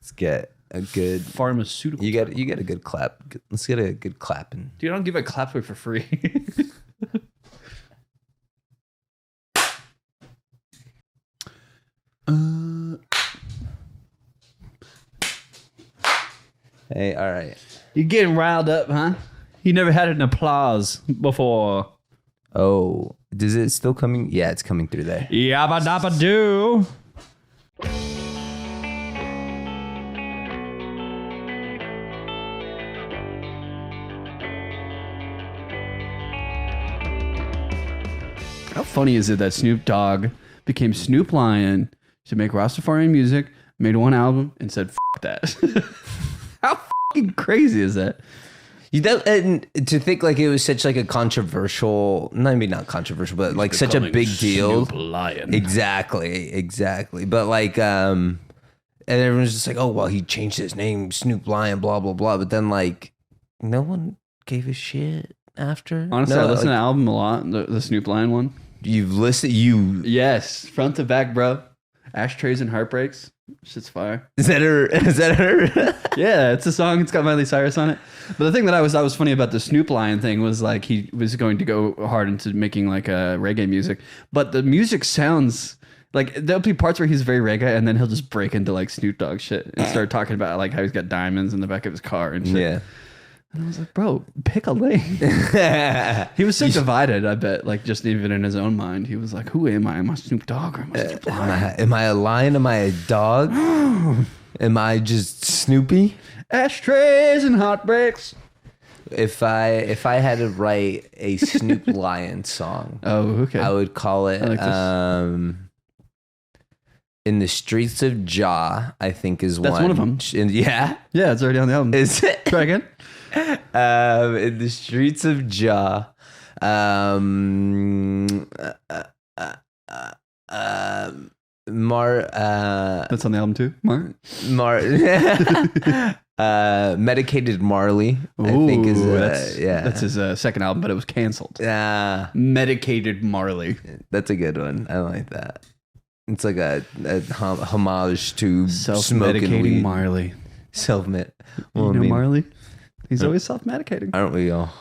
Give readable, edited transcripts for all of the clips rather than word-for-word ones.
Let's get a good pharmaceutical. You get a good clap. Let's get a good clapping. Dude, I don't give a clap away for free. Hey, all right. You're getting riled up, huh? You never had an applause before. Oh, is it still coming? Yeah, it's coming through there. Yabba dabba doo. How funny is it that Snoop Dogg became Snoop Lion to make Rastafarian music, made one album, and said, "F that." How fucking crazy is that? And to think like it was such like a controversial, maybe not controversial, but like such a big deal. Snoop Lion. Exactly. But like, and everyone's just like, oh, well, he changed his name, Snoop Lion, blah, blah, blah. But then like, no one gave a shit after. Honestly, I listen to the album a lot, the Snoop Lion one. You've listened, Yes, front to back, bro. Ashtrays and Heartbreaks. Shit's fire. Is that her? Yeah, it's a song. It's got Miley Cyrus on it. But the thing that was funny about the Snoop Lion thing was like he was going to go hard into making like a reggae music, but the music sounds like there'll be parts where he's very reggae, and then he'll just break into like Snoop Dogg shit and start talking about like how he's got diamonds in the back of his car and shit. Yeah. And I was like, bro, pick a lane. He was so divided, I bet, like just even in his own mind. He was like, who am I? Am I Snoop Dogg or am I Snoop Lion? Am I a lion? Am I a dog? Am I just Snoopy? Ashtrays and Heartbreaks. If I had to write a Snoop Lion song, okay, I would call it In the Streets of Ja, I think is That's one of them. Yeah, it's already on the album. Is it? Try again. In the Streets of Ja. That's on the album too. Medicated Marley, I think is that's his second album, but it was canceled. Medicated Marley. That's a good one. I like that. It's like a homage to self-medicating weed. Marley. Self-med. Well, Marley? He's always self-medicating. Aren't we all?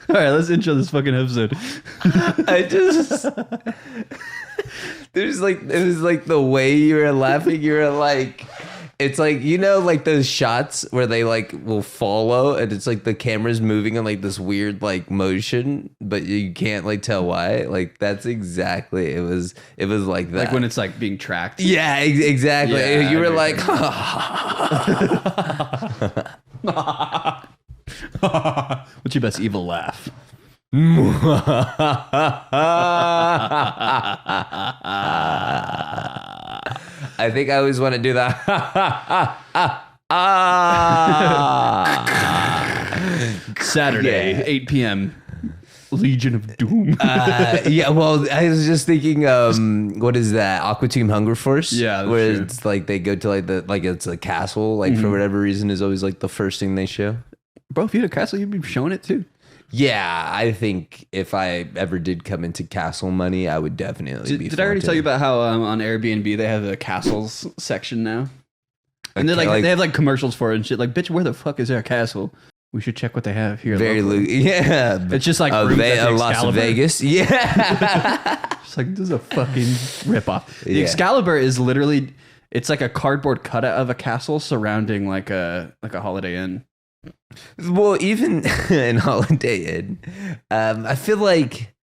All right, let's intro this fucking episode. It was like the way you were laughing. You were like, it's like, you know, like those shots where they like will follow and it's like the camera's moving in like this weird like motion, but you can't like tell why. Like that's exactly, it was like that. Like when it's like being tracked. Yeah, exactly. Yeah, you were like, what's your best evil laugh? I think I always want to do that. Saturday, Yeah. 8 p.m. Legion of Doom. Yeah, well, I was just thinking, what is that? Aqua Team Hunger Force? Yeah, that's where true. it's like they go to it's a castle, like for whatever reason is always like the first thing they show. Bro, if you had a castle, you'd be showing it too. Yeah, I think if I ever did come into castle money, I would definitely be. Did I already tell you about how on Airbnb they have a castles section now? And they're like they have like commercials for it and shit. Like, bitch, where the fuck is our castle? We should check what they have here. Very yeah. It's just like rooms at the Las Excalibur. Vegas. Yeah. It's like, this is a fucking ripoff. The Yeah. Excalibur is literally, it's like a cardboard cutout of a castle surrounding like a Holiday Inn. Well, even in Holiday Inn, I feel like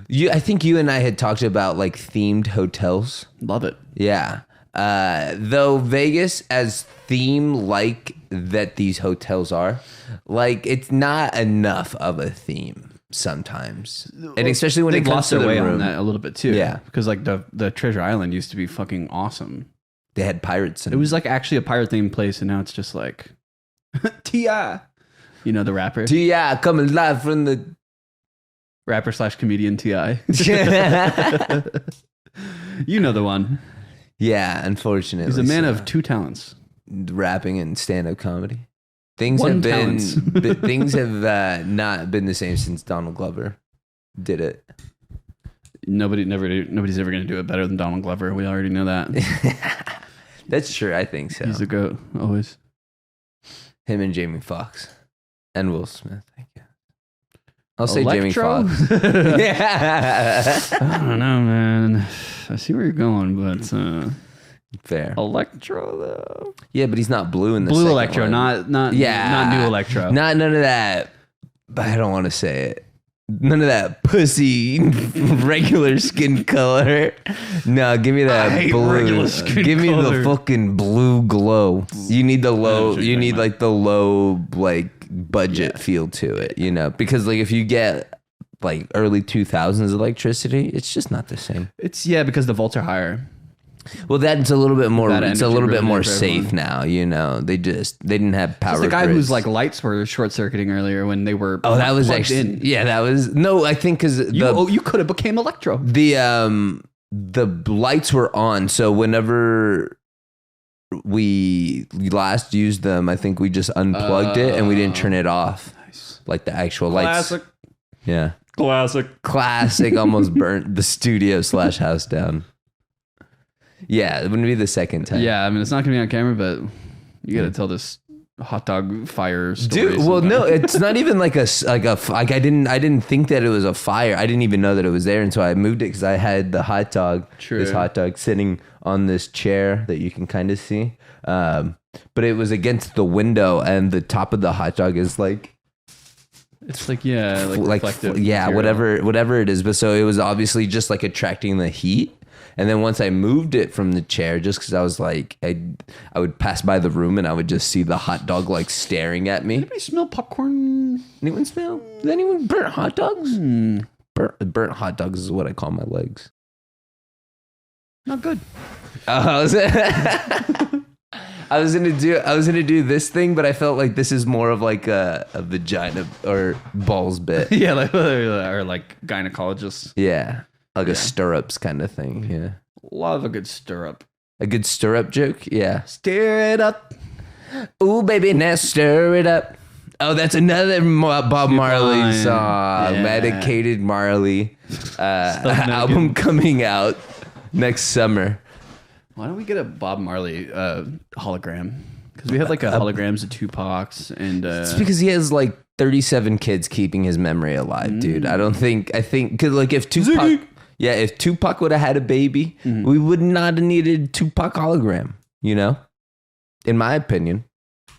I think you and I had talked about like themed hotels. Love it. Yeah. Though Vegas, as theme like that these hotels are, like it's not enough of a theme sometimes, and especially when They've it comes lost to their the way on room. that a little bit too. Yeah. Because like the Treasure Island used to be fucking awesome. They had pirates. It was like actually a pirate themed place, and now it's just like T.I. You know the rapper? T.I. coming live from the Rapper / comedian T.I. You know the one. Yeah, unfortunately. He's a man of two talents. Rapping and stand-up comedy. Things One have been talents. things have not been the same since Donald Glover did it. Nobody's ever going to do it better than Donald Glover. We already know that. That's true. I think so. He's the GOAT, always. Him and Jamie Foxx and Will Smith. I guess. I'll say Electro? Jamie Foxx. Yeah. I don't know, man. I see where you're going, but Fair. Electro though. Yeah, but he's not blue in the Blue second Electro, one. not new Electro. Not none of that. But I don't want to say it. None of that pussy regular skin color. No, give me that blue. Give me the fucking blue glow. You need the low. You need like the low like budget feel to it. You know, because like if you get like early 2000s electricity, it's just not the same. It's because the volts are higher. Well, that's a little bit more. It's a little bit more safe everyone. now. You know, they didn't have power. It's the guy grids. whose like lights were short circuiting earlier when they were. Oh, that was plugged actually. in. Yeah, that was no. I think because You could have became Electro. the lights were on, so whenever we last used them, I think we just unplugged it and we didn't turn it off. Nice. Like the actual lights. Classic. Yeah. Classic. Almost burnt the studio / house down. Yeah, it wouldn't be the second time. Yeah, I mean it's not gonna be on camera, but you got to tell this hot dog fire story. Dude, well, no, it's not even like I didn't think that it was a fire. I didn't even know that it was there until I moved it because I had the hot dog, this hot dog sitting on this chair that you can kind of see. But it was against the window, and the top of the hot dog is like. It's like reflective material. whatever it is. But so it was obviously just like attracting the heat. And then once I moved it from the chair, just because I was like, I would pass by the room and I would just see the hot dog like staring at me. Anybody smell popcorn? Anyone smell? Does anyone burnt hot dogs? Burnt hot dogs is what I call my legs. Not good. I was gonna do this thing, but I felt like this is more of like a vagina or balls bit. Yeah, or like gynecologists. Yeah. Like a stirrups kind of thing, yeah. Love a good stirrup. A good stirrup joke, yeah. Stir it up. Ooh, baby, now stir it up. Oh, that's another Bob Marley song. Yeah. Medicated Marley. Album coming out next summer. Why don't we get a Bob Marley hologram? Because we have like a holograms of Tupac's and it's because he has like 37 kids keeping his memory alive, dude. I think because like if Tupac. Yeah, if Tupac would have had a baby, we would not have needed Tupac hologram, you know? In my opinion.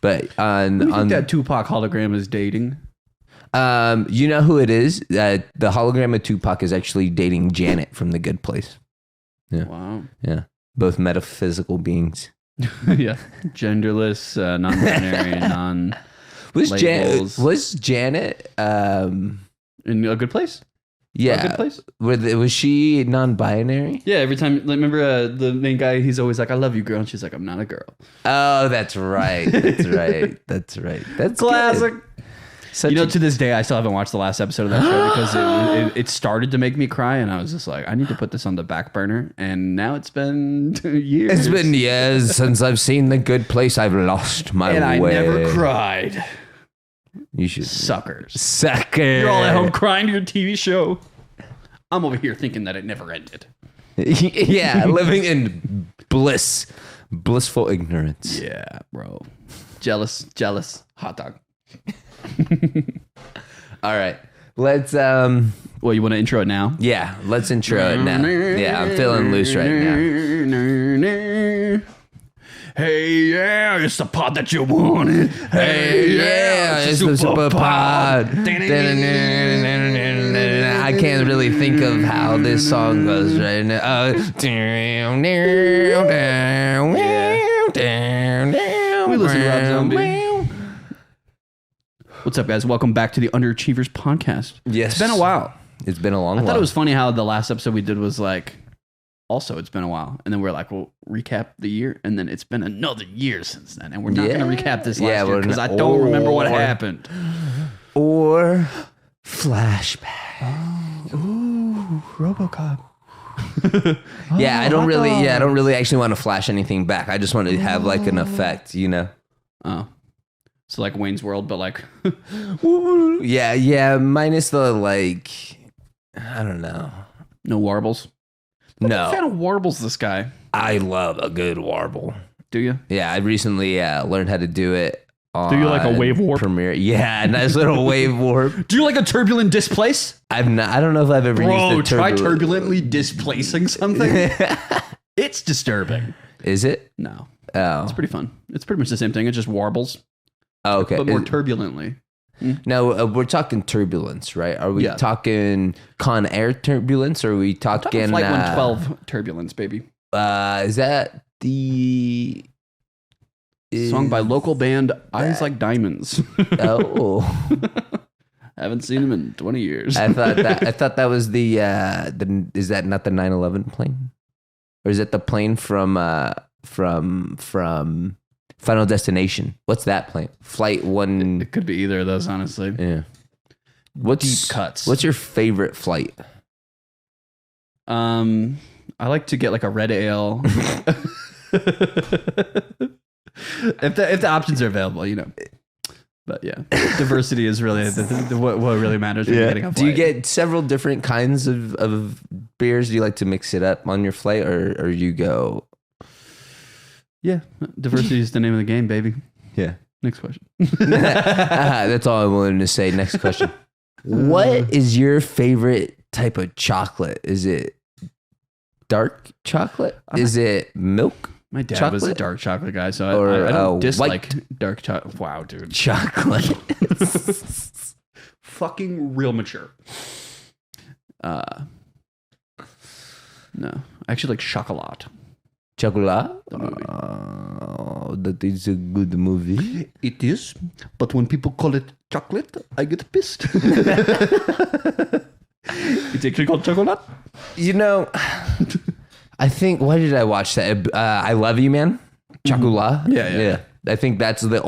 But on that Tupac hologram is dating. You know who it is? The hologram of Tupac is actually dating Janet from The Good Place. Yeah. Wow. Yeah. Both metaphysical beings. Yeah. Genderless, non-binary, Was Janet in A Good Place? Yeah. A Good Place? Was she non-binary? Yeah, every time, like, remember the main guy, he's always like, I love you, girl. And she's like, I'm not a girl. Oh, that's right. That's Classic. Good. To this day, I still haven't watched the last episode of that show because it started to make me cry. And I was just like, I need to put this on the back burner. And now it's been years. It's been years since I've seen The Good Place. I've lost my way. And I never cried. You should. Suckers. Sucker. You're all at home crying to your TV show. I'm over here thinking that it never ended. Yeah, living in blissful ignorance. Yeah, bro. Jealous, hot dog. All right, let's Well, you want to intro it now? Yeah, let's intro it now. Yeah, I'm feeling loose right now. Hey, yeah, it's the pod that you wanted. Hey, yeah, it's the super pod. I can't really think of how this song goes right now. We listen to Rob Zombie. What's up, guys? Welcome back to the Underachievers podcast. Yes. It's been a while. It's been a long while. I thought it was funny how the last episode we did was like, also, it's been a while. And then we're like, we'll recap the year. And then it's been another year since then. And we're not going to recap this last year because I don't remember what happened. Or flashback. Ooh, RoboCop. Yeah, I don't really actually want to flash anything back. I just want to have like an effect, you know? Oh. So like Wayne's World, but like... Yeah, minus the like... I don't know. No warbles. I'm No. a fan of warbles, this guy. I love a good warble. Do you? Yeah, I recently learned how to do it. Do you like a wave warp? Premiere. Yeah, nice little wave warp. Do you like a turbulent displace? I don't know if I've ever used a try turbulently displacing something. It's disturbing. Is it? No. Oh. It's pretty fun. It's pretty much the same thing. It just warbles. Oh, okay. But more turbulently. No, we're talking turbulence, right? Are we talking Con Air turbulence, or are we talking Flight 112 turbulence, baby? Is that the Song by local band Eyes Like Diamonds. Oh, Haven't seen them in 20 years. I thought that was the is that not the 9/11 plane, or is it the plane from Final Destination? What's that plane? Flight 1. It could be either of those, honestly. Yeah. Deep cuts. What's your favorite flight? I like to get like a red ale. if the options are available, you know. But yeah, diversity is really what really matters when you're getting a flight. Do you get several different kinds of beers? Do you like to mix it up on your flight, or you go? Yeah, diversity is the name of the game, baby. Yeah. Next question. That's all I wanted to say. Next question. What is your favorite type of chocolate? Is it dark chocolate? Is it milk? My dad chocolate? was a dark chocolate guy, so Or, I don't dislike white dark chocolate. Wow, dude. Chocolate. Fucking real mature. No, I actually like chocolat. Chocolate? The movie. That is a good movie. It is, but when people call it chocolate, I get pissed. It's actually called chocolate. You know, I think, why did I watch that? I Love You, Man. Chocolat. Yeah. I think that's that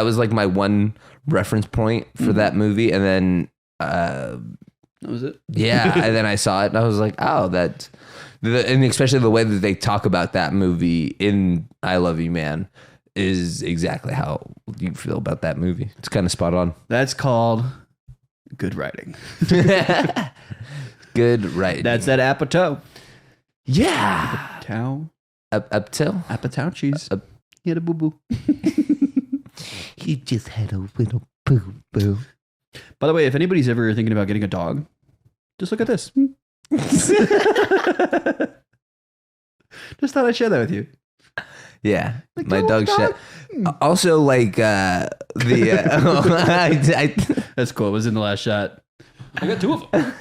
was like my one reference point for that movie. And then, That was it? yeah, and then I saw it and I was like, oh, and especially the way that they talk about that movie in I Love You, Man is exactly how you feel about that movie. It's kind of spot on. That's called good writing. Good writing. That's that apatow. Yeah. Apatow. Up till? Apatow cheese. He had a boo-boo. He just had a little boo-boo. By the way, if anybody's ever thinking about getting a dog, just look at this. Just thought I'd share that with you. Yeah, Like, my oh, dog dog. shit. Also, like the That's cool. It was in the last shot. I got two of them.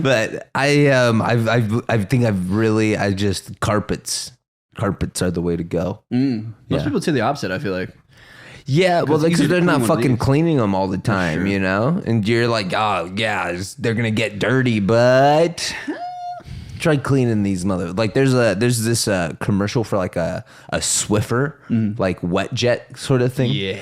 but I think I just carpets are the way to go. Most Yeah. people would say the opposite, I feel like. Yeah, well, it's because easier to they're not clean one of fucking these. cleaning them all the time, sure. you know? And you're like, oh, yeah, they're going to get dirty, but try cleaning these like there's this commercial for like a Swiffer, like wet jet sort of thing. Yeah.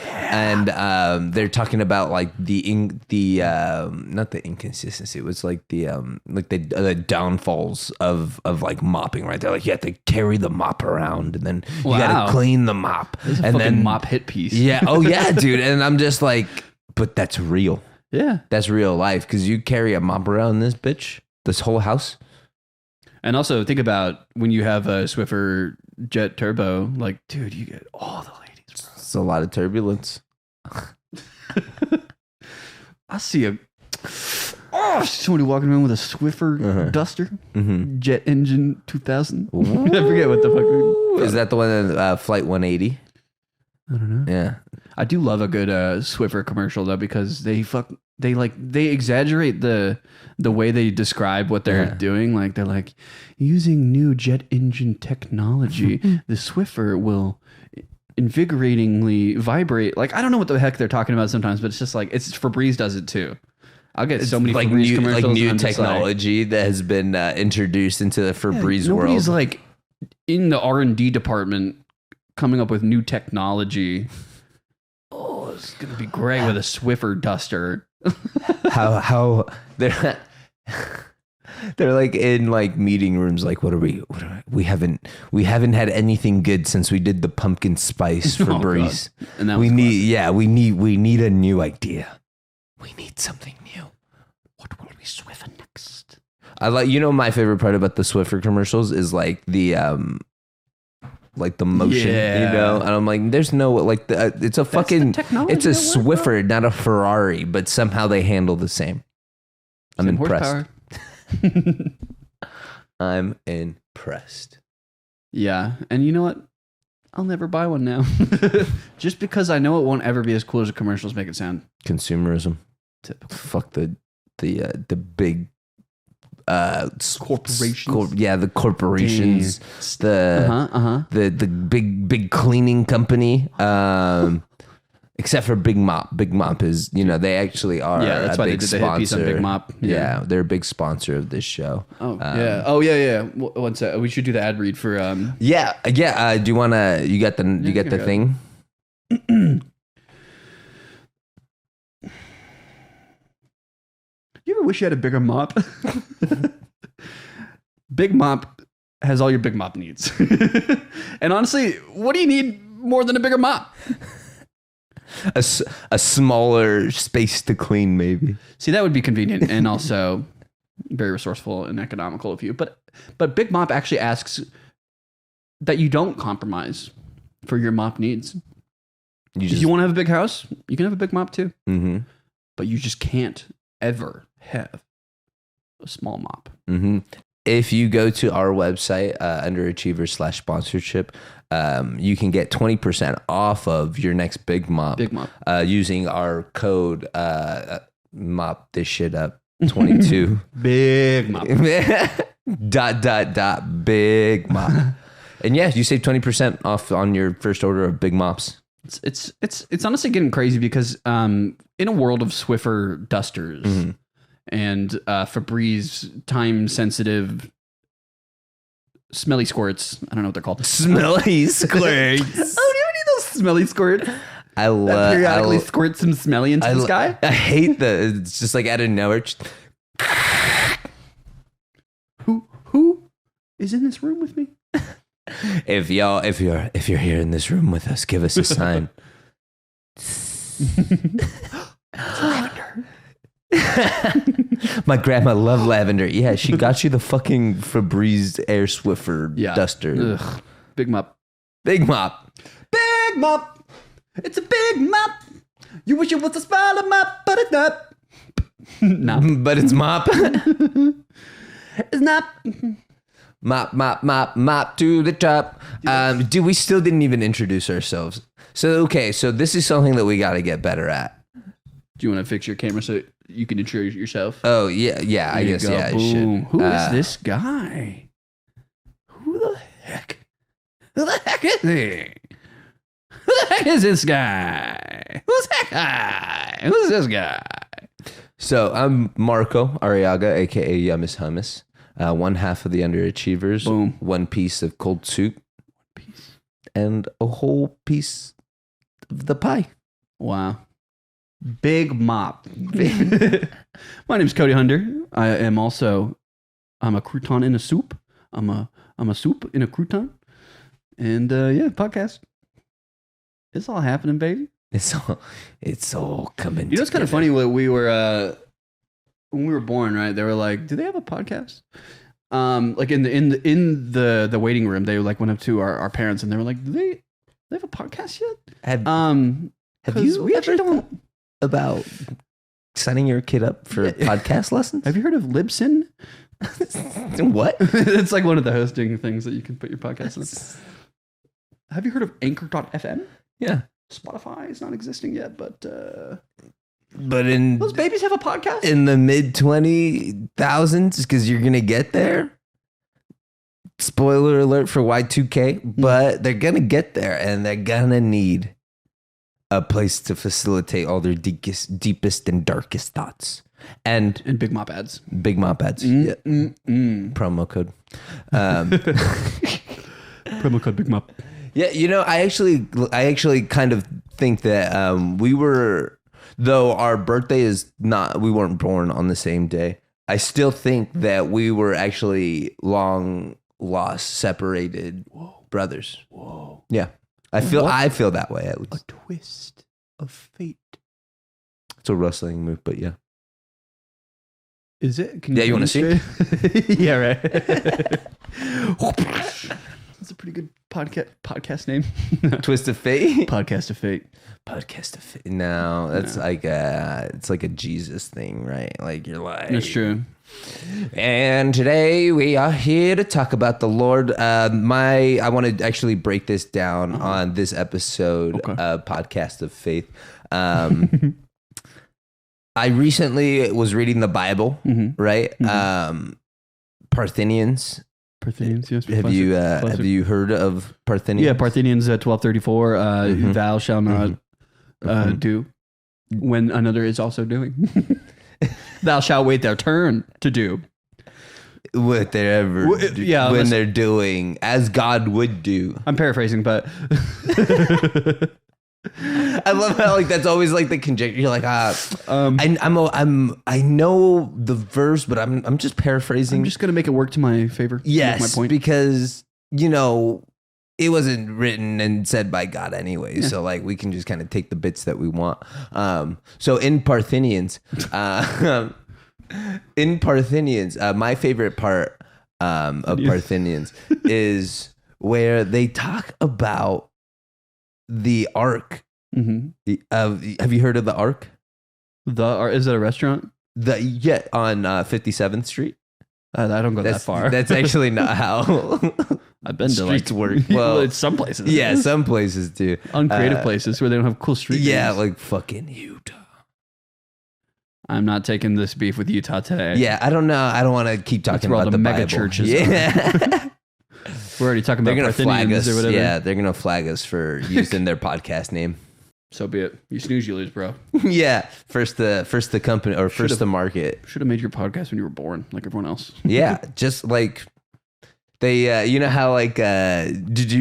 And they're talking about like not the inconsistency, it was like the downfalls of like mopping, right? They're like, you have to carry the mop around and then you Wow. got to clean the mop. It's a And fucking then mop hit piece. yeah. Oh, yeah, dude. And I'm just like, but that's real. Yeah. That's real life. Because you carry a mop around this bitch, this whole house. And also think about when you have a Swiffer Jet Turbo, like, dude, you get all the ladies. It's a lot of turbulence. I see somebody walking around with a Swiffer Duster, jet engine 2000. I forget what the fuck. Is that the one that Flight 180? I don't know. Yeah. I do love a good Swiffer commercial though, because they exaggerate the way they describe what they're doing. Like they're like, using new jet engine technology, the Swiffer will invigoratingly vibrate. Like I don't know what the heck they're talking about sometimes, but it's just like Febreze does it too. I'll get so many like Febreze new, commercials. like new and I'm just technology that has been introduced into the Febreze nobody's world. like in the R&D department coming up with new technology. Oh, it's gonna be great with a Swiffer duster. how they're like in like meeting rooms, like what are we haven't had anything good since we did the pumpkin spice Febreze. And that we was need a new idea. We need something new. What will we Swiffer next? I like, my favorite part about the Swiffer commercials is like the motion, Yeah. and I'm like, there's no, like, it's a fucking, technology it's a at work, bro. Swiffer, not a Ferrari, but somehow they handle the same. I'm Same impressed. horsepower. I'm impressed. Yeah. And you know what? I'll never buy one now. Just because I know it won't ever be as cool as the commercials make it sound. Consumerism. Typical. Fuck the big Corporations. the corporations. The big cleaning company. Except for Big Mop. Big Mop is, they actually are that's a why big they did the hit piece on sponsor. Big Mop. Yeah, they're a big sponsor of this show. Oh yeah. One sec. We should do the ad read for Yeah. Do you wanna? You got the thing. You ever wish you had a bigger mop? Big Mop has all your Big Mop needs. And honestly, what do you need more than a bigger mop? A smaller space to clean, maybe. See, that would be convenient and also very resourceful and economical of you. But Big Mop actually asks that you don't compromise for your mop needs. If you want to have a big house, you can have a big mop too. Mm-hmm. But you just can't ever have a small mop. Mm-hmm. If you go to our website, Underachievers/sponsorship, you can get 20% off of your next big mop. Big Mop. Using our code mop this shit up 22. Big Mop. Big mop. And yeah, you save 20% off on your first order of big mops. It's honestly getting crazy because in a world of Swiffer dusters and Febreze time sensitive smelly squirts, I don't know what they're called. Smelly squirts. Oh, do you ever need those smelly squirts? I That love periodically squirt some smelly into the sky. I hate it's just like out of nowhere. Who is in this room with me? If you're here in this room with us, give us a sign. Lavender. My grandma loved lavender. Yeah, she got you the fucking Febreze Air Swiffer duster. Ugh. Big Mop. Big mop. Big Mop. It's a big mop. You wish it was a smaller mop, but it's not. No. But it's mop. It's not. Mop to the top. Dude, we still didn't even introduce ourselves. So this is something that we got to get better at. Do you want to fix your camera so you can introduce yourself? Oh, yeah, I guess, yeah, I should. Who is this guy? Who the heck is he? Who the heck is this guy? Who's that guy? Who's this guy? So I'm Marco Arriaga, a.k.a. Yummus Hummus. One half of the Underachievers. Boom. One piece of cold soup. And a whole piece of the pie. Wow. Big Mop. My name's Cody Hunter. I'm a crouton in a soup. I'm a soup in a crouton. And podcast. It's all happening, baby. It's all coming. You know, it's kind of funny when we were born, right? They were like, "Do they have a podcast?" Like in the waiting room, they like went up to our parents and they were like, "Do they have a podcast yet?" Have you we actually don't about signing your kid up for podcast lessons? Have you heard of Libsyn? What? It's like one of the hosting things that you can put your podcast on. Have you heard of Anchor.fm? Yeah. Spotify is not existing yet, but those babies have a podcast in the mid 20,000s because you're gonna get there. Spoiler alert for Y2K, but they're gonna get there and they're gonna need a place to facilitate all their deepest and darkest thoughts. And Big Mop ads. Big Mop ads. Yeah. Promo code. Promo code Big Mop. Yeah, I actually kind of think that we were, though our birthday is not, we weren't born on the same day. I still think that we were actually long lost, separated brothers. Whoa. Yeah. I feel that way at least. A twist of fate. It's a wrestling move, but yeah. Is it? Can Yeah, you wanna see? Yeah, right. That's a pretty good podcast name. Twist of Fate? Podcast of Fate. Podcast of Fate. No, that's like it's like a Jesus thing, right? Like you're like... That's true. And today we are here to talk about the Lord. I want to actually break this down on this episode of Podcast of Faith. I recently was reading the Bible, right? Parthenians. Parthenians, yes. Have you heard of Parthenians? Yeah, Parthenians 1234. Thou shalt not do when another is also doing. Thou shalt wait their turn to do what they're when they're doing as God would do. I'm paraphrasing, but I love how like that's always like the conjecture. You're like, I know the verse, but I'm just paraphrasing. I'm just gonna make it work to my favor. Yes, my point. because it wasn't written and said by God anyway, so like we can just kind of take the bits that we want. So in Parthenians, my favorite part of Parthenians is where they talk about the Ark. Have you heard of the Ark? Is it a restaurant? On 57th Street. I don't go that far. That's actually not how I've been to streets like work. Well, it's some places. Yeah, some places do. Uncreative places where they don't have cool street Yeah, names. like fucking Utah. I'm not taking this beef with Utah today. Yeah, I don't know. I don't want to keep talking about all the mega Bible. churches. Yeah. We're already talking about They're gonna flag us or whatever. Yeah, they're gonna flag us for using their podcast name. So be it. You snooze, you lose, bro. Yeah, first the company or first the market. Should have made your podcast when you were born, like everyone else. Yeah, just like they, you know how like, did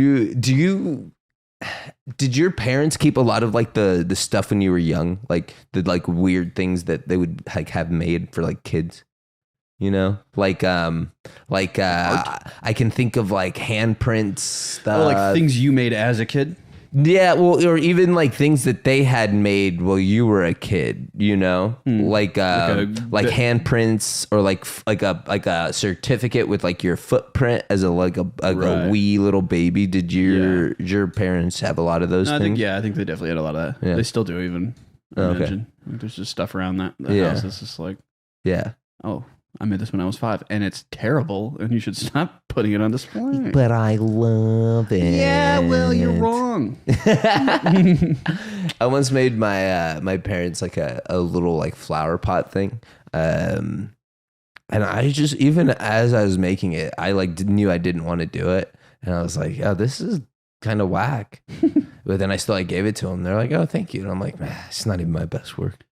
your parents keep a lot of like the stuff when you were young, like the like weird things that they would like have made for like kids? I can think of like handprints stuff. Oh, like things you made as a kid. Yeah, well, or even like things that they had made while you were a kid, like handprinns or like a certificate with like your footprint as a wee little baby. Did your parents have a lot of those things? I think they definitely had a lot of that. Yeah. They still do even. I imagine. There's just stuff around that house that's just like, oh, I made this when I was 5, and it's terrible, and you should stop putting it on display. But I love it. Yeah, well, you're wrong. I once made my parents like a little like flower pot thing, and I just, even as I was making it, I like knew I didn't want to do it, and I was like, "Oh, this is kind of whack." But then I still gave it to them. They're like, "Oh, thank you," and I'm like, "It's not even my best work."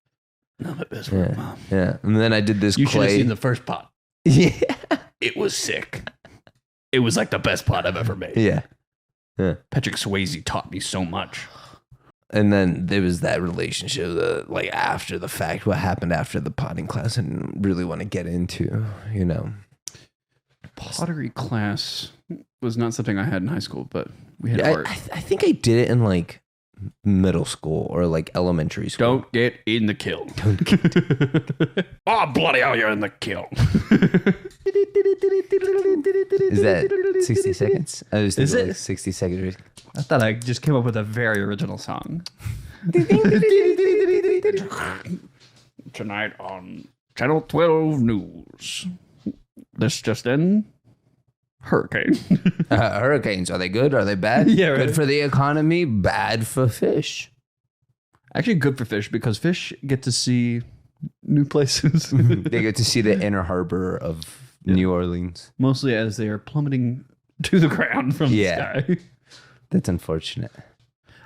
Not my best work, Mom. Yeah. And then I did this You clay. should have seen the first pot. Yeah. It was sick. It was like the best pot I've ever made. Yeah. Patrick Swayze taught me so much. And then there was that relationship, like after the fact, what happened after the potting class, and really want to get into, Pottery class was not something I had in high school, but we had art. I think I did it in like middle school or like elementary school. Don't get in the kiln. Oh, bloody hell, you're in the kiln. Is that 60 seconds? I was Is it? like 60 seconds. I thought I just came up with a very original song. Tonight on Channel 12 News. This just in. Hurricane. Hurricanes, are they good? Are they bad? Yeah, right. Good for the economy, bad for fish. Actually, good for fish because fish get to see new places. They get to see the inner harbor of New Orleans. Mostly as they are plummeting to the ground from the sky. That's unfortunate.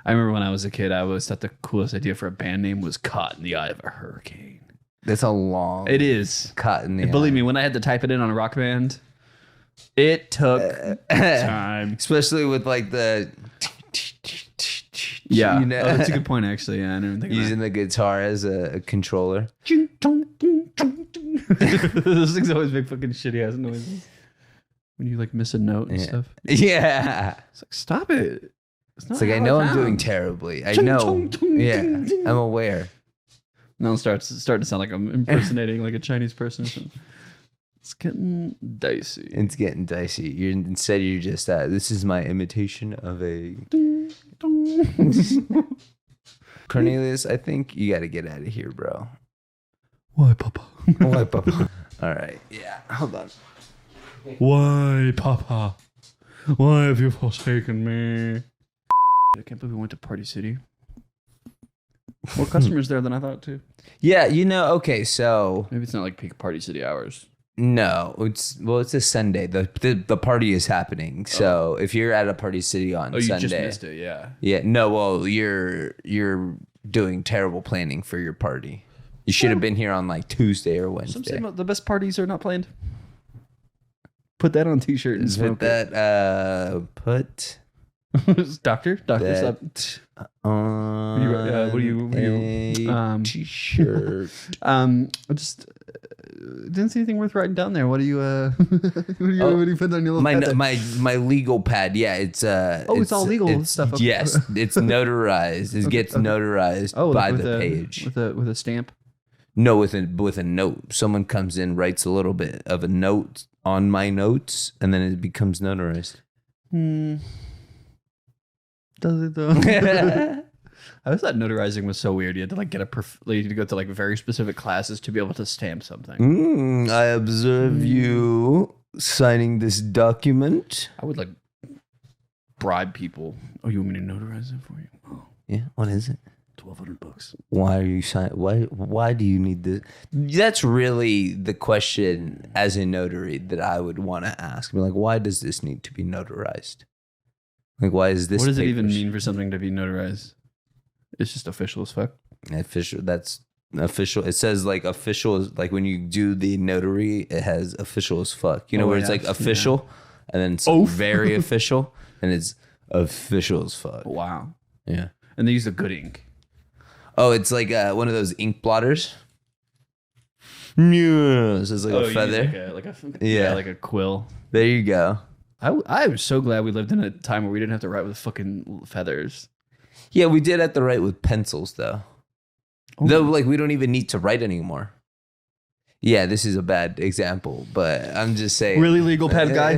I remember when I was a kid, I always thought the coolest idea for a band name was Caught in the Eye of a Hurricane. That's a long... It is. Caught in the eye. Believe me, when I had to type it in on a Rock Band... It took time. Especially with like the... Yeah, that's a good point actually. Yeah, I never think using the guitar as a controller. Those things always make fucking shitty ass noises. When you like miss a note and stuff. Yeah. It's like, stop it. It's like, I know I'm doing terribly. I know. Yeah, I'm aware. Now it's starting to sound like I'm impersonating like a Chinese person or something. It's getting dicey. It's getting dicey. You're just this is my imitation of a Cornelius. I think you got to get out of here, bro. Why, Papa? Why, Papa? All right. Yeah. Hold on. Why, Papa? Why have you forsaken me? I can't believe we went to Party City. More customers there than I thought too. Yeah. Okay. So Maybe it's not like peak Party City hours. no, it's a Sunday. The party is happening. So if you're at a Party City on you Sunday, just missed it. Yeah. yeah. No. Well, you're doing terrible planning for your party. You should have been here on like Tuesday or Wednesday. Some say the best parties are not planned. Put that on a t-shirt and smoke Put Doctor, that on what do you t-shirt. I just didn't see anything worth writing down there. What do you what do you put on your little pad there? my legal pad? Yeah, it's it's all legal stuff. Yes, it's notarized. It gets notarized by the page with a stamp. No, with a note. Someone comes in, writes a little bit of a note on my notes, and then it becomes notarized. Does it though? I always thought notarizing was so weird. You had to like get you had to go to like very specific classes to be able to stamp something. I observe you signing this document. I would like bribe people. Oh, you want me to notarize it for you? Oh, yeah. What is it? $1,200. Why are you signing? Why do you need this? That's really the question as a notary that I would want to ask. Like, why does this need to be notarized? Like, why is this? What does it even mean for something to be notarized? It's just official as fuck. Official. That's official. It says like official is like when you do the notary, it has official as fuck. You know where it's like official, and then it's very official, and it's official as fuck. Wow. Yeah. And they use the good ink. Oh, it's like one of those ink blotters. Yeah, so it's like a feather. Like a quill. There you go. I was so glad we lived in a time where we didn't have to write with fucking feathers. Yeah, we did have to write with pencils though. Oh. Though, like, we don't even need to write anymore. Yeah, this is a bad example, but I'm just saying. Really, legal pad guy?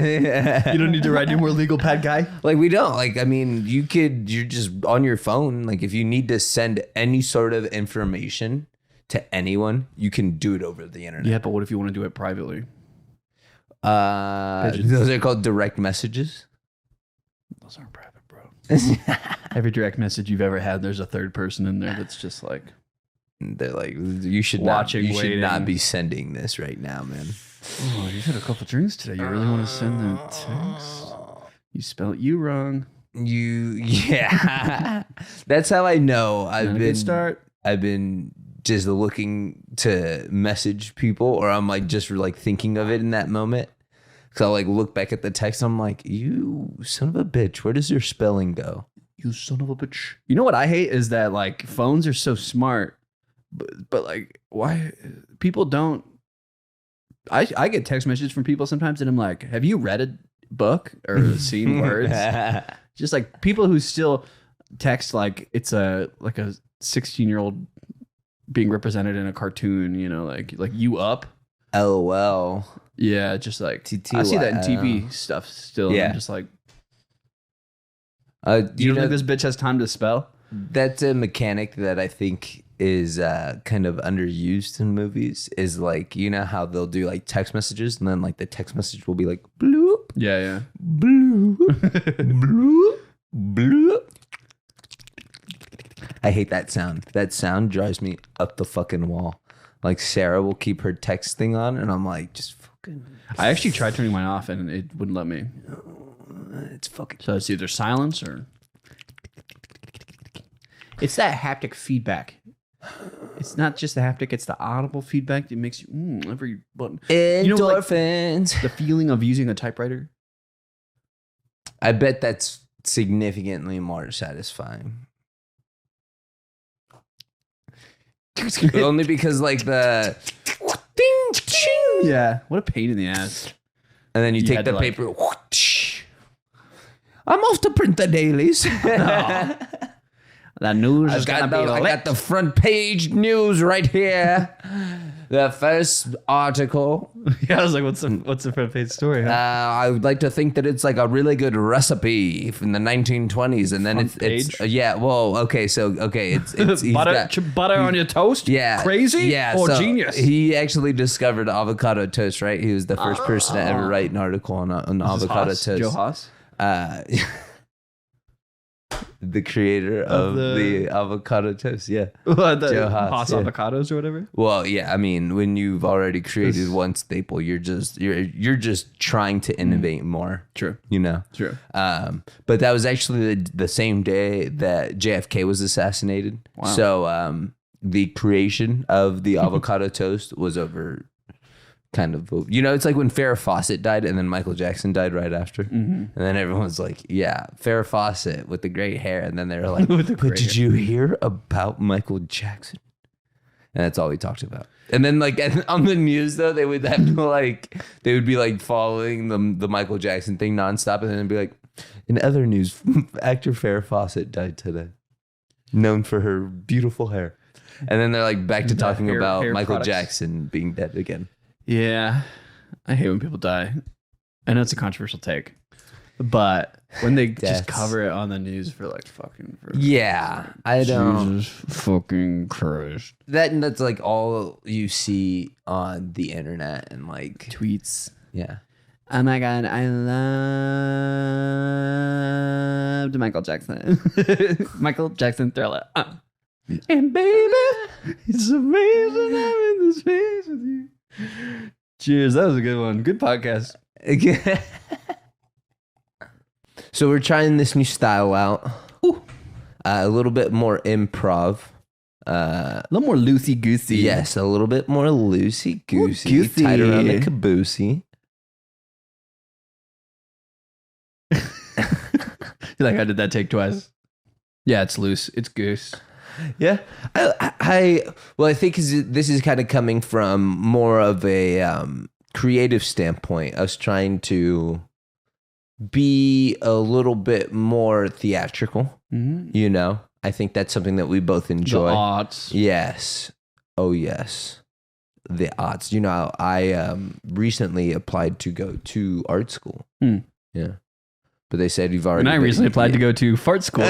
You don't need to write anymore, legal pad guy? Like, we don't. Like, I mean, you're just on your phone. Like, if you need to send any sort of information to anyone, you can do it over the internet. Yeah, but what if you want to do it privately? Those are called direct messages. Those aren't private, bro. Every direct message you've ever had, there's a third person in there that's just like... They're like, you should not be sending this right now, man. Oh, you had a couple drinks today. You really want to send that text? You spelled you wrong. Yeah. That's how I know I've been just looking to message people, or I'm like just like thinking of it in that moment. So I'll like look back at the text. I'm like, you son of a bitch. Where does your spelling go? You son of a bitch. You know what I hate is that like phones are so smart. But like, why people don't? I get text messages from people sometimes, and I'm like, "Have you read a book or seen words?" Just like people who still text like it's a 16-year-old being represented in a cartoon. You know, like you up? LOL. Yeah, just like I see that in TV stuff still. Yeah, I'm just like, you don't think this bitch has time to spell? That's a mechanic that I think is kind of underused in movies. Is like, you know how they'll do like text messages, and then like the text message will be like bloop, yeah, bloop, bloop, bloop. I hate that sound. That sound drives me up the fucking wall. Like Sarah will keep her text thing on, and I'm like, just fucking. I actually tried turning mine off, and it wouldn't let me. It's fucking. So it's either silence or. It's that haptic feedback. It's not just the haptic, it's the audible feedback that makes you every button. Endorphins. The feeling of using a typewriter. I bet that's significantly more satisfying. Only because like the ding, ching. Yeah, what a pain in the ass. And then you take the paper. I'm off to print the dailies. That news I is gonna be I got the front page news right here. The first article. Yeah, I was like, what's the front page story? Huh? I would like to think that it's like a really good recipe from the 1920s, and then it's yeah. Well, okay, it's he's butter on your toast. Yeah, crazy. Yeah, or so genius. He actually discovered avocado toast. Right, he was the first person to ever write an article on avocado toast. Joe Haas. The creator of the avocado toast, yeah. Joe Haas, yeah. Avocados or whatever. Well, yeah, I mean, when you've already created one staple, you're just trying to innovate more. True. You know? True. But that was actually the same day that JFK was assassinated. Wow. So the creation of the avocado toast was over kind of, it's like when Farrah Fawcett died and then Michael Jackson died right after. Mm-hmm. And then everyone was like, yeah, Farrah Fawcett with the great hair. And then they were like, but did you hear about Michael Jackson? And that's all we talked about. And then like on the news though, they would have to they would be like following the Michael Jackson thing nonstop. And then it'd be like, in other news, actor Farrah Fawcett died today, known for her beautiful hair. And then they're like back to talking about Michael Jackson being dead again. Yeah, I hate when people die. I know it's a controversial take, but when they just cover it on the news for like fucking... Yeah, I don't... Jesus fucking Christ. That's like all you see on the internet and like... Tweets. Yeah. Oh my God, I loved Michael Jackson. Michael Jackson Thriller. And baby, it's amazing I'm in this space with you. Cheers, that was a good one. Good podcast. So we're trying this new style out. A little bit more improv. A little more loosey-goosey. Yes, a little bit more loosey-goosey. Tied around the caboosey. You're like, how did that take twice? Yeah, it's loose. It's goose. Yeah, I think this is kind of coming from more of a creative standpoint. I was trying to be a little bit more theatrical. Mm-hmm. I think that's something that we both enjoy. The arts. Yes. Oh, yes. The arts. I recently applied to go to art school. Yeah. But they said you've already... And I recently applied to go to fart school.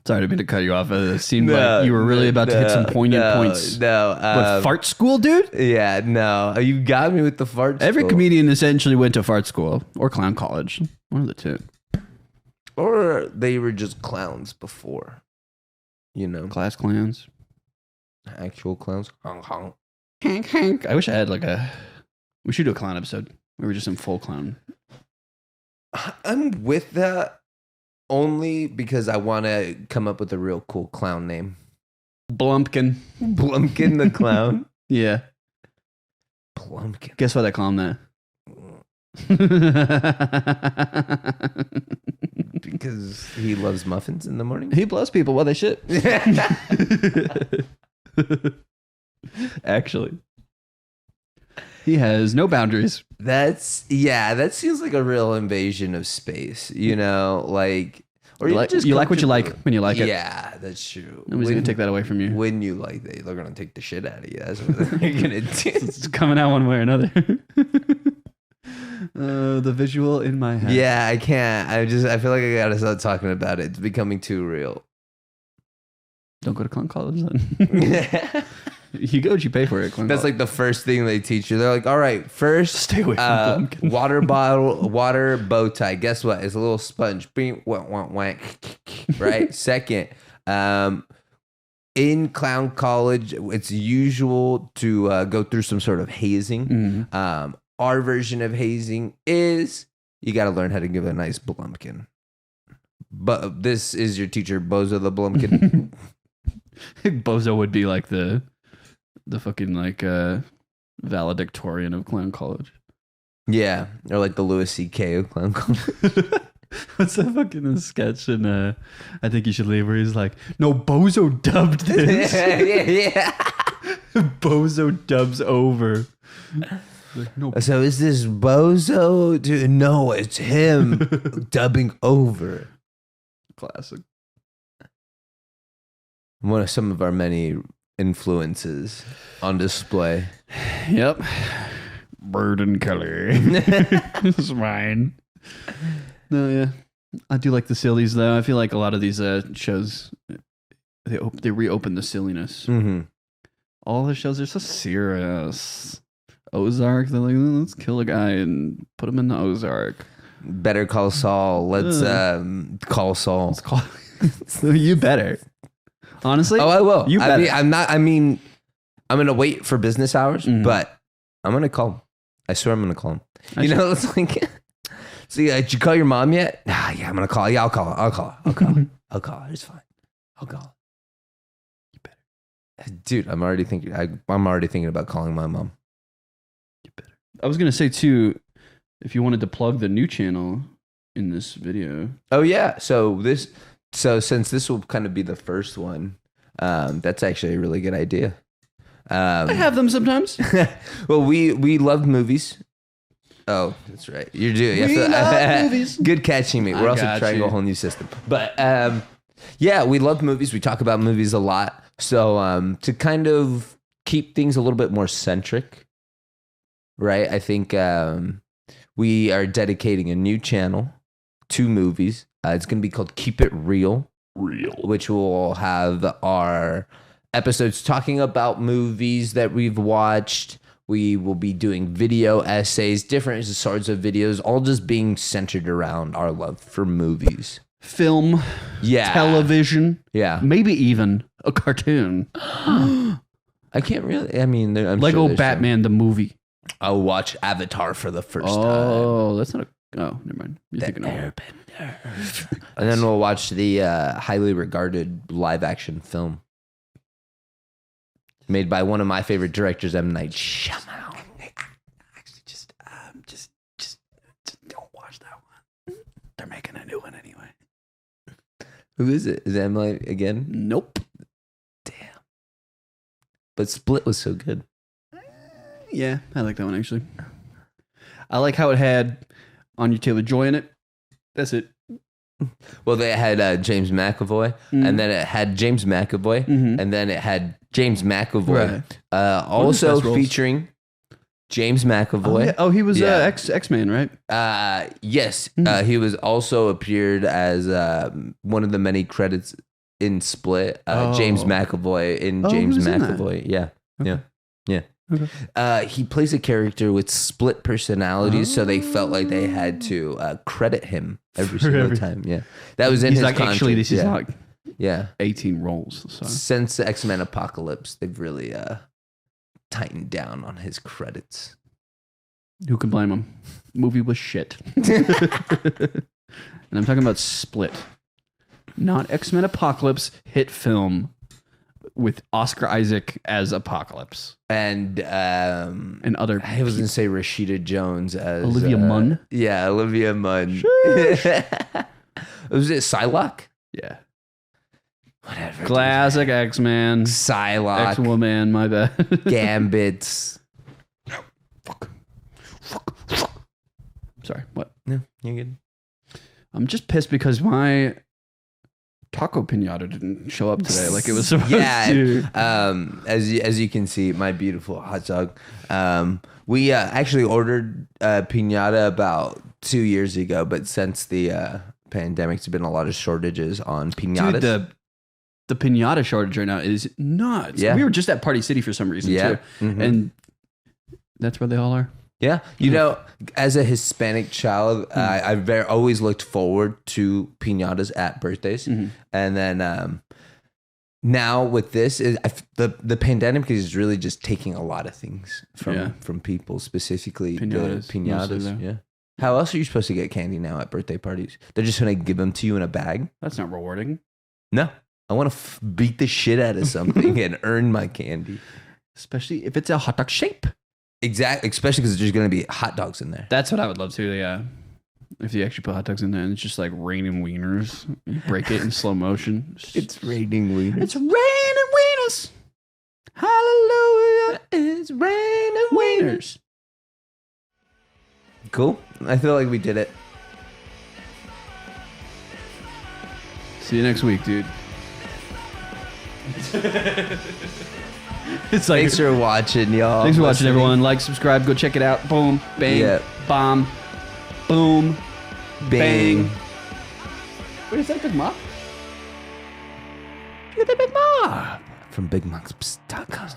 Sorry, I didn't mean to cut you off. It seemed like you were really about to hit some poignant points. What, fart school, dude? Yeah, no. You got me with the fart school. Every comedian essentially went to fart school or clown college. One of the two. Or they were just clowns before. Class clowns. Actual clowns. Honk, honk. Hank, Hank. I wish I had we should do a clown episode. We were just in full clown. I'm with that. Only because I want to come up with a real cool clown name. Blumpkin. Blumpkin the clown? Yeah. Blumpkin. Guess what I call him that? Because he loves muffins in the morning? He blows people while they shit. Actually. He has no boundaries. That seems like a real invasion of space, or you like what you like when you like it. Yeah, that's true. Nobody's gonna take that away from you. When you like it, they're gonna take the shit out of you. That's what they're gonna do. It's coming out one way or another. The visual in my head. Yeah, I can't. I feel like I gotta start talking about it. It's becoming too real. Don't go to clown college then. You go, you pay for it. That's like the first thing they teach you. They're like, all right, first, stay away from water bottle, water bow tie. Guess what? It's a little sponge. Bing, wah, wah, wah. Right? Second, in clown college, it's usual to go through some sort of hazing. Mm-hmm. Our version of hazing is you got to learn how to give a nice blumpkin. But this is your teacher, Bozo the Blumpkin. Bozo would be like the fucking valedictorian of clown college. Yeah, or like the Louis C.K. of clown college. What's that fucking sketch in I Think You Should Leave where he's like, no, Bozo dubbed this. yeah. Bozo dubs over. Like, no. So is this Bozo? No, it's him dubbing over. Classic. One of some of our many influences on display. Yep. Bird and color. This is mine. No, yeah. I do like the sillies, though. I feel like a lot of these shows, they reopen the silliness. Mm-hmm. All the shows are so serious. Ozark, they're like, let's kill a guy and put him in the Ozark. Better Call Saul. Let's call Saul. Let's call. You better. Honestly. Oh, I will. You better. I'm going to wait for business hours, but I'm going to call him. I swear I'm going to call him. It's like, see, did you call your mom yet? Nah, yeah, I'm going to call her. Yeah, I'll call her. I'll call her. It's fine. I'll call her. You better. Dude, I'm already thinking about calling my mom. You better. I was going to say, too, if you wanted to plug the new channel in this video. Oh, yeah. So since this will kind of be the first one, that's actually a really good idea. I have them sometimes. Well, we love movies. Oh, that's right. You're doing. We love movies. Good catching me. We're also trying a whole new system. But yeah, we love movies. We talk about movies a lot. So to kind of keep things a little bit more centric, right? I think we are dedicating a new channel to movies. It's going to be called Keep It Real, which will have our episodes talking about movies that we've watched. We will be doing video essays, different sorts of videos, all just being centered around our love for movies. Film, television, maybe even a cartoon. I can't really, I'm Lego sure Batman the movie. I'll watch Avatar for the first time. Oh, that's not never mind. You're thinking of Airbender. And then we'll watch the highly regarded live action film made by one of my favorite directors, M. Night Shyamalan. Actually, just don't watch that one. They're making a new one anyway. Who is it? Is it M. Night again? Nope. Damn. But Split was so good. Yeah, I like that one actually. I like how it had Anya Taylor-Joy in it. That's it. Well, they had James McAvoy, and then it had James McAvoy, and then it had James McAvoy, also featuring James McAvoy. Oh, he was X-Man, right? Yes. He was also appeared as one of the many credits in Split. James McAvoy in James McAvoy. Yeah. Okay. Yeah. Okay. He plays a character with split personalities, so they felt like they had to credit him every single time. Yeah, that was in his contract. Actually, this is like 18 roles. So. Since the X-Men Apocalypse, they've really tightened down on his credits. Who can blame him? Movie was shit. And I'm talking about Split, not X-Men Apocalypse, hit film with Oscar Isaac as Apocalypse and other. I was gonna say Rashida Jones as Olivia Munn. Yeah, Olivia Munn. Was it Psylocke? Yeah. Whatever. Classic X-Man. Psylocke. X-Woman. My bad. Gambits. Fuck. Sorry. What? No, you're good. I'm just pissed because my taco pinata didn't show up today like it was supposed to. As you can see, my beautiful hot dog. We actually ordered a pinata about 2 years ago, but since the pandemic, there's been a lot of shortages on pinatas. Dude, the pinata shortage right now is nuts. Yeah. We were just at Party City for some reason too, and that's where they all are. Yeah, you know, as a Hispanic child, I've always looked forward to piñatas at birthdays, and then now with this, the pandemic is really just taking a lot of things from people, specifically piñatas. Yeah. How else are you supposed to get candy now at birthday parties? They're just gonna give them to you in a bag. That's not rewarding. No, I want to beat the shit out of something and earn my candy, especially if it's a hot dog shape. Exactly, especially because there's going to be hot dogs in there. That's what I would love to, yeah. If you actually put hot dogs in there and it's just like raining wieners. You break it in slow motion. It's raining wieners. It's raining wieners. Hallelujah. It's raining wieners. Cool. I feel like we did it. See you next week, dude. It's like, Thanks for watching, y'all. thanks for watching, everyone. Like, subscribe, go check it out. Boom, bang, Yeah. bomb, boom, Bang. Wait, is that Big Mop? You're the Big Mom from BigMox.com.